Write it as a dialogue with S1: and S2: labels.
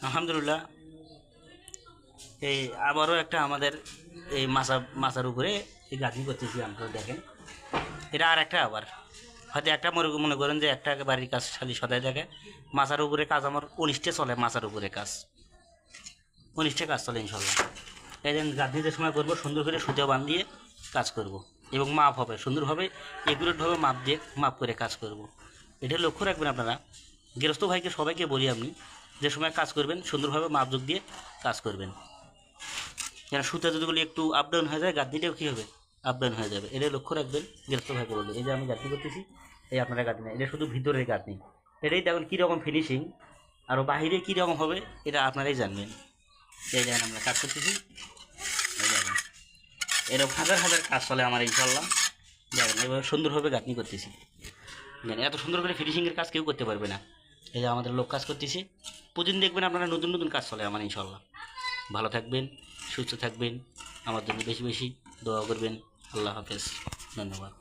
S1: আলহামদুলিল্লাহ। এই আবারও একটা আমাদের এই মাচার উপরে এই গাঁথনি করতেছি আমরা, দেখেন এটা আর একটা আবার হয়তো একটা মনে করেন যে একটা বাড়ির কাজ খালি সদাই থাকে। মাচার উপরে কাজ আমার 19টা চলে, মাচার উপরে কাজ 19টা কাজ চলে ইনশাল্লাহ। এই যে গাঁথনিতে সময় করবো সুন্দর করে সুতো বাঁধিয়ে কাজ করব এবং মাপ হবে সুন্দরভাবে, একুরেটভাবে মাপ করে কাজ করব। এটা লক্ষ্য রাখবেন আপনারা। গৃহস্থ ভাইকে সবাইকে বলি আমি, যে সময় কাজ করবেন সুন্দরভাবে মাপযোগ দিয়ে কাজ করবেন, যেন সুতা যদিগুলি একটু আপ ডাউন হয়ে যায় গাঁথনিটাও কী হবে, আপ ডাউন হয়ে যাবে। এটা লক্ষ্য রাখবেন গৃহস্থ ভাইকে বলবে। এই যে আমি গাঁথনি করতেছি, এই আপনারা গাঁথনি, এটা শুধু ভিতরের গাঁথনি। এটাই দেখুন কীরকম ফিনিশিং, আরও বাহিরে কীরকম হবে এটা আপনারাই জানবেন। এই দেখেন আমরা কাজ করতেছি, এই দেখেন এরকম হাজার হাজার কাজ চলে আমার ইনশাল্লাহ। দেখেন এভাবে সুন্দরভাবে গাঁথনি করতেছি, দেখেন এত সুন্দর করে ফিনিশিংয়ের কাজ কেউ করতে পারবে না। এই যে আমাদের লোক কাজ করতেছি, প্রতিদিন দেখবেন আপনারা নতুন নতুন কাজ চলে আমার ইনশাল্লাহ। ভালো থাকবেন, সুস্থ থাকবেন, আমার জন্য বেশি বেশি দোয়া করবেন। আল্লাহ হাফেজ, ধন্যবাদ।